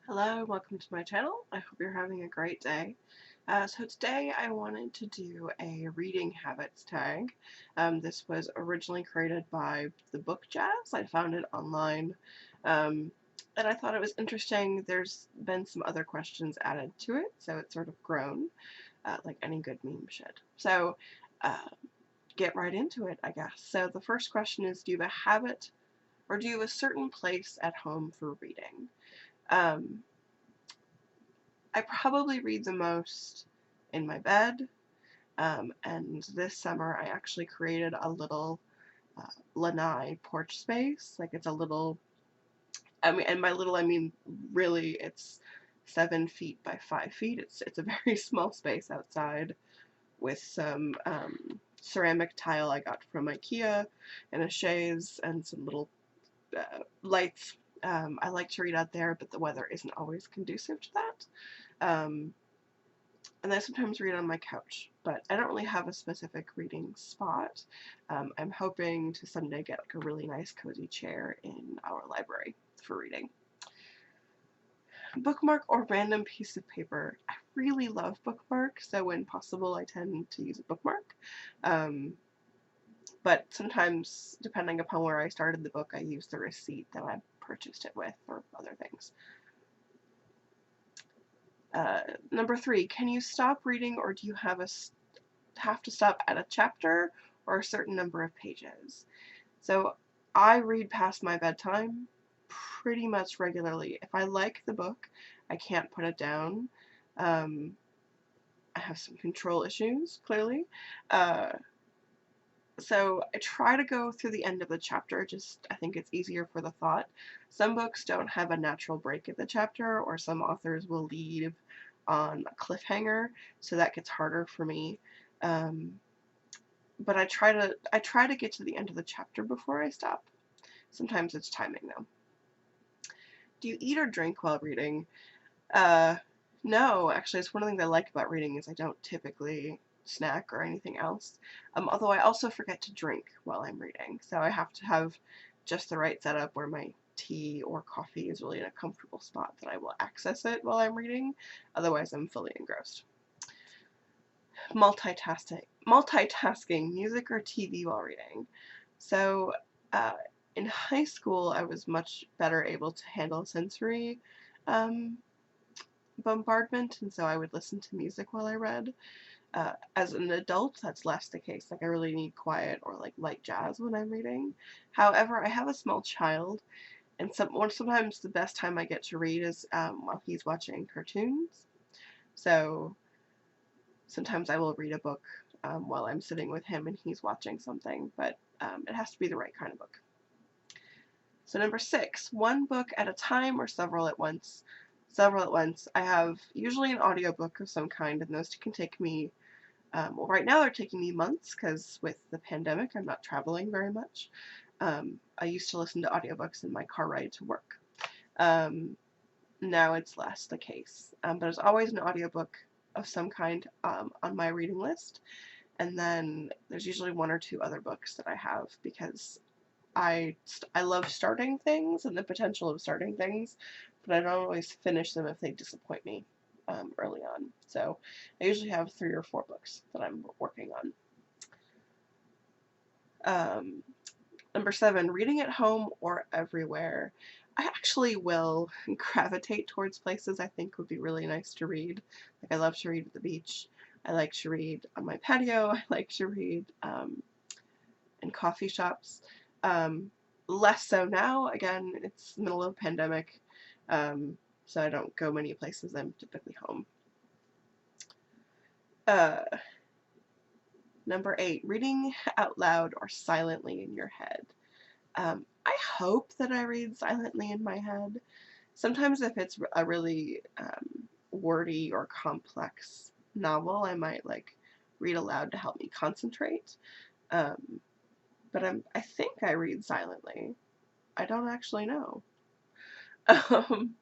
Hello, welcome to my channel. I hope you're having a great day. So today I wanted to do a reading habits tag. This was originally created by the Book Jazz. I found it online, um, and I thought it was interesting. There's been some other questions added to it, so it's sort of grown, like any good meme should. So uh, get right into it, I guess. So the first question is, do you have a habit or do you have a certain place at home for reading? Um, I probably read the most in my bed, and this summer I actually created a little lanai porch space. Like it's a little, and by little I mean really it's 7 feet by 5 feet. It's a very small space outside with some ceramic tile I got from IKEA and a chaise and some little lights. I like to read out there, but the weather isn't always conducive to that. Um, and I sometimes read on my couch, but I don't really have a specific reading spot. I'm hoping to someday get like a really nice cozy chair in our library for reading. Bookmark or random piece of paper. I really love bookmarks, so when possible I tend to use a bookmark. Um, but sometimes, depending upon where I started the book, I use the receipt that I purchased it with or other things. Number 3, can you stop reading or do you have to stop at a chapter or a certain number of pages? So I read past my bedtime pretty much regularly. If I like the book, I can't put it down. Um, I have some control issues, clearly. Uh, so I try to go through the end of the chapter, just I think it's easier for the thought. Some books don't have a natural break at the chapter, or some authors will leave on a cliffhanger, so that gets harder for me. Um, but I try to get to the end of the chapter before I stop. Sometimes it's timing though. Do you eat or drink while reading? Uh, no, actually, it's one of the things I like about reading is I don't typically snack or anything else. Although I also forget to drink while I'm reading, so I have to have just the right setup where my tea or coffee is really in a comfortable spot that I will access it while I'm reading. Otherwise, I'm fully engrossed. Multitasking, music or TV while reading. So, uh, in high school, I was much better able to handle sensory um, bombardment, and so I would listen to music while I read. As an adult, that's less the case. Like, I really need quiet or like light jazz when I'm reading. However, I have a small child, and sometimes the best time I get to read is while he's watching cartoons. So sometimes I will read a book while I'm sitting with him and he's watching something, but it has to be the right kind of book. So number 6, one book at a time or several at once? Several at once. I have usually an audiobook of some kind, and those can take me, well, right now they're taking me months because with the pandemic I'm not traveling very much. I used to listen to audiobooks in my car ride to work. Um, Now it's less the case, but there's always an audiobook of some kind on my reading list, and then there's usually one or two other books that I have because I love starting things and the potential of starting things, but I don't always finish them if they disappoint me early on. So I usually have 3 or 4 books that I'm working on. Um, Number 7, reading at home or everywhere. I actually will gravitate towards places I think would be really nice to read. Like I love to read at the beach. I like to read on my patio. I like to read in coffee shops. Um, Less so now. Again, it's the middle of a pandemic, so I don't go many places. I'm typically home. Uh, Number 8, reading out loud or silently in your head. I hope that I read silently in my head. Sometimes if it's a really wordy or complex novel, I might like read aloud to help me concentrate. Um, but I think I read silently. I don't actually know. Um,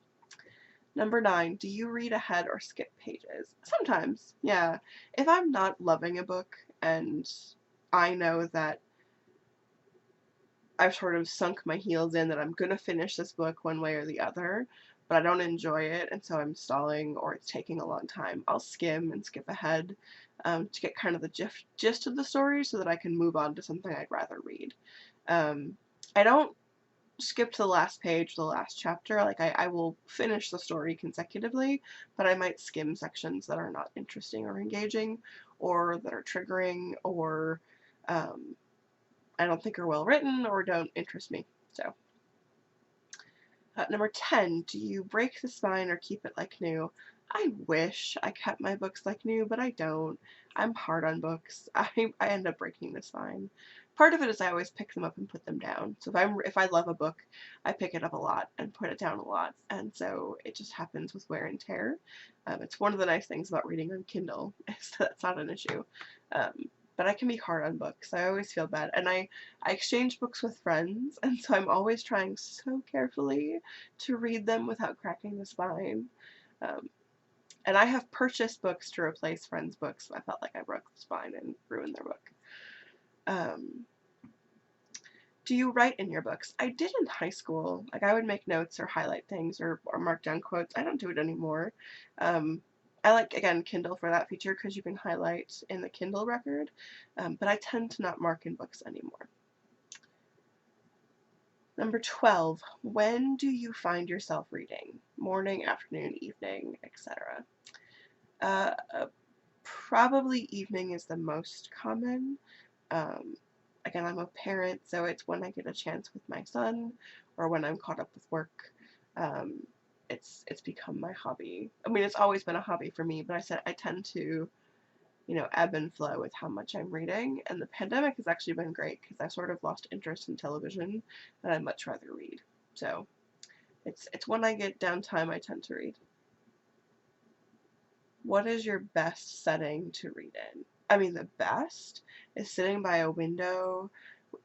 Number 9, do you read ahead or skip pages? Sometimes, yeah. If I'm not loving a book and I know that I've sort of sunk my heels in that I'm gonna finish this book one way or the other, but I don't enjoy it, and so I'm stalling or it's taking a long time, I'll skim and skip ahead to get kind of the gist of the story so that I can move on to something I'd rather read. I don't skip to the last page, the last chapter. Like I will finish the story consecutively, but I might skim sections that are not interesting or engaging, or that are triggering, or um, I don't think are well written, or don't interest me. So, number 10, do you break the spine or keep it like new? I wish I kept my books like new, but I don't. I'm hard on books. I end up breaking the spine. Part of it is I always pick them up and put them down. So if I love a book, I pick it up a lot and put it down a lot, and so it just happens with wear and tear. It's one of the nice things about reading on Kindle is that it's not an issue. But I can be hard on books. I always feel bad, and I exchange books with friends, and so I'm always trying so carefully to read them without cracking the spine. Um, and I have purchased books to replace friends' books. I felt like I broke the spine and ruined their book. Do you write in your books? I did in high school. Like I would make notes or highlight things or mark down quotes. I don't do it anymore. Um, I like, again, Kindle for that feature because you can highlight in the Kindle record, but I tend to not mark in books anymore. Number 12, when do you find yourself reading? Morning, afternoon, evening, etc. Uh, Probably evening is the most common. Um, Again, I'm a parent, so it's when I get a chance with my son or when I'm caught up with work. Um, it's become my hobby. I mean, it's always been a hobby for me, but I tend to, ebb and flow with how much I'm reading. And the pandemic has actually been great because I sort of lost interest in television and I'd much rather read. So it's when I get downtime I tend to read. What is your best setting to read in? I mean, the best is sitting by a window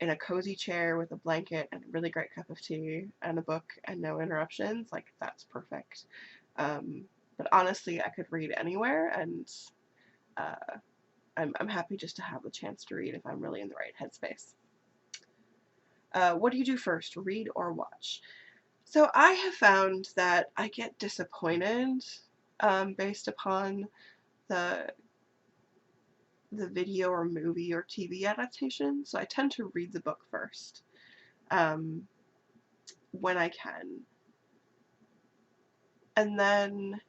in a cozy chair with a blanket and a really great cup of tea and a book and no interruptions. Like, that's perfect. But honestly, I could read anywhere, and uh, I'm happy just to have the chance to read if I'm really in the right headspace. What do you do first, read or watch? So I have found that I get disappointed based upon the video or movie or TV adaptation, so I tend to read the book first um, when I can, and then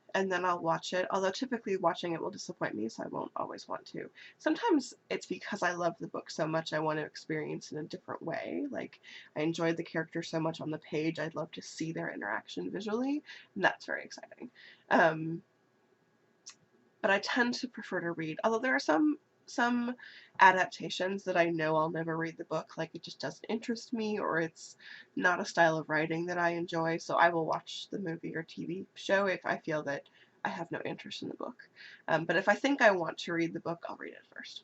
I'll watch it. Although typically watching it will disappoint me, so I won't always want to. Sometimes it's because I love the book so much I want to experience it in a different way. Like I enjoyed the character so much on the page, I'd love to see their interaction visually, and that's very exciting. Um, but I tend to prefer to read. Although there are some adaptations that I know I'll never read the book, like it just doesn't interest me or it's not a style of writing that I enjoy, so I will watch the movie or TV show if I feel that I have no interest in the book. But if I think I want to read the book, I'll read it first.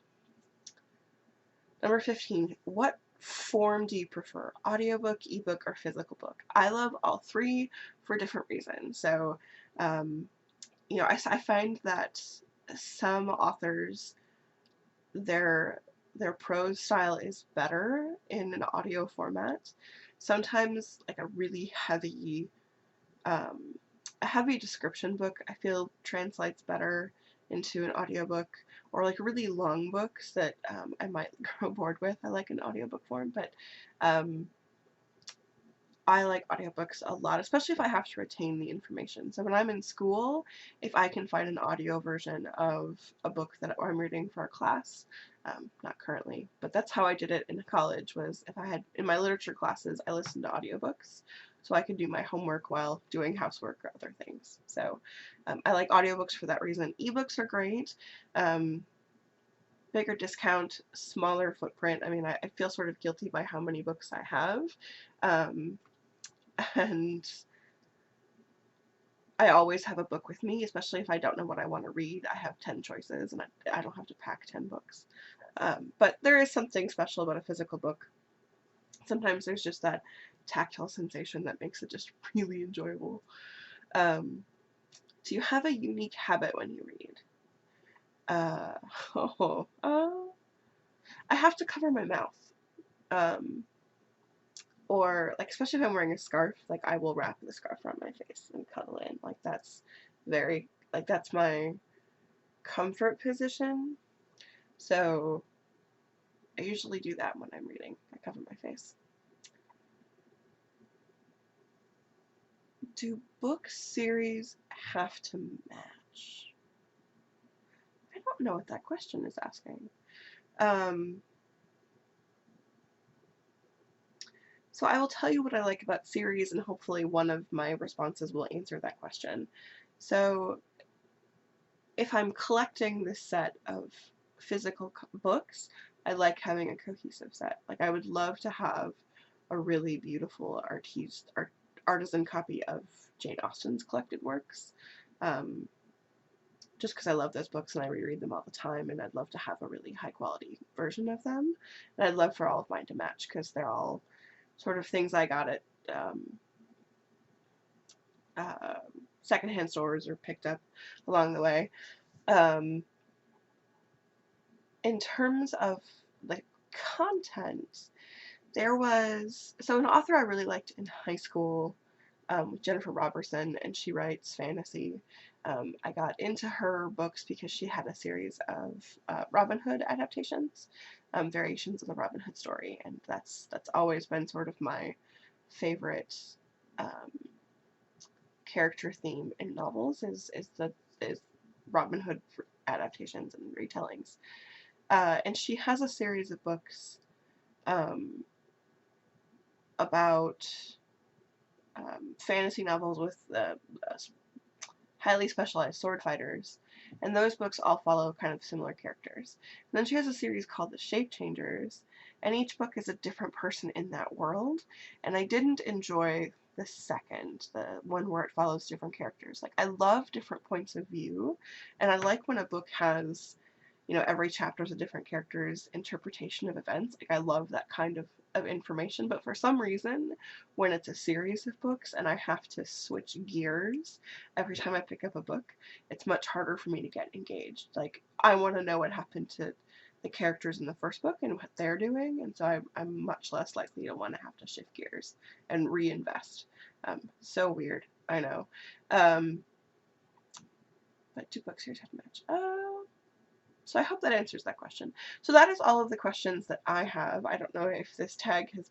Number 15, what form do you prefer? Audiobook, ebook, or physical book? I love all three for different reasons. So, um, I find that some authors, their prose style is better in an audio format. Sometimes like um, a heavy description book I feel translates better into an audiobook, or like really long books that I might grow bored with. I like an audiobook form, but um, I like audiobooks a lot, especially if I have to retain the information. So when I'm in school, if I can find an audio version of a book that I'm reading for a class, not currently, but that's how I did it in college, was if I had, in my literature classes, I listened to audiobooks so I could do my homework while doing housework or other things. So I like audiobooks for that reason. Ebooks are great. Bigger discount, smaller footprint. I mean, I feel sort of guilty by how many books I have. Um, and I always have a book with me, especially if I don't know what I want to read. I have 10 choices, and I don't have to pack 10 books. But there is something special about a physical book. Sometimes there's just that tactile sensation that makes it just really enjoyable. Um, do you have a unique habit when you read? Uh, I have to cover my mouth. Um, Or, like, especially if I'm wearing a scarf, like, I will wrap the scarf around my face and cuddle in. Like, that's very, like, that's my comfort position. So I usually do that when I'm reading. I cover my face. Do book series have to match? I don't know what that question is asking. Um, so I will tell you what I like about series, and hopefully one of my responses will answer that question. So if I'm collecting this set of physical books, I like having a cohesive set. Like, I would love to have a really beautiful artisan copy of Jane Austen's collected works. Um, just because I love those books and I reread them all the time, and I'd love to have a really high quality version of them. And I'd love for all of mine to match because they're all sort of things I got at uh, secondhand stores or picked up along the way. Um, in terms of the content, there was an author I really liked in high school, Jennifer Robertson, and she writes fantasy. I got into her books because she had a series of Robin Hood adaptations, variations of the Robin Hood story, and that's always been sort of my favorite um, character theme in novels is Robin Hood adaptations and retellings. And she has a series of books um, about fantasy novels with highly specialized sword fighters, and those books all follow kind of similar characters. And then she has a series called The Shape Changers, and each book is a different person in that world, and I didn't enjoy the second, the one where it follows different characters. Like, I love different points of view, and I like when a book has, every chapter is a different character's interpretation of events. Like, I love that kind of information, but for some reason, when it's a series of books and I have to switch gears every time I pick up a book, it's much harder for me to get engaged. Like, I want to know what happened to the characters in the first book and what they're doing, and so I'm much less likely to want to have to shift gears and reinvest. So weird, I know. But do book series have to match? So I hope that answers that question. So that is all of the questions that I have. I don't know if this tag has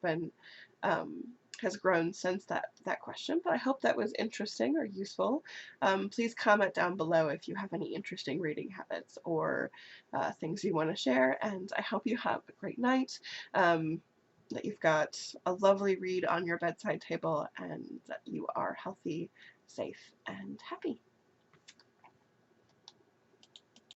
grown since that question, but I hope that was interesting or useful. Please comment down below if you have any interesting reading habits or things you want to share, and I hope you have a great night, that you've got a lovely read on your bedside table, and that you are healthy, safe, and happy.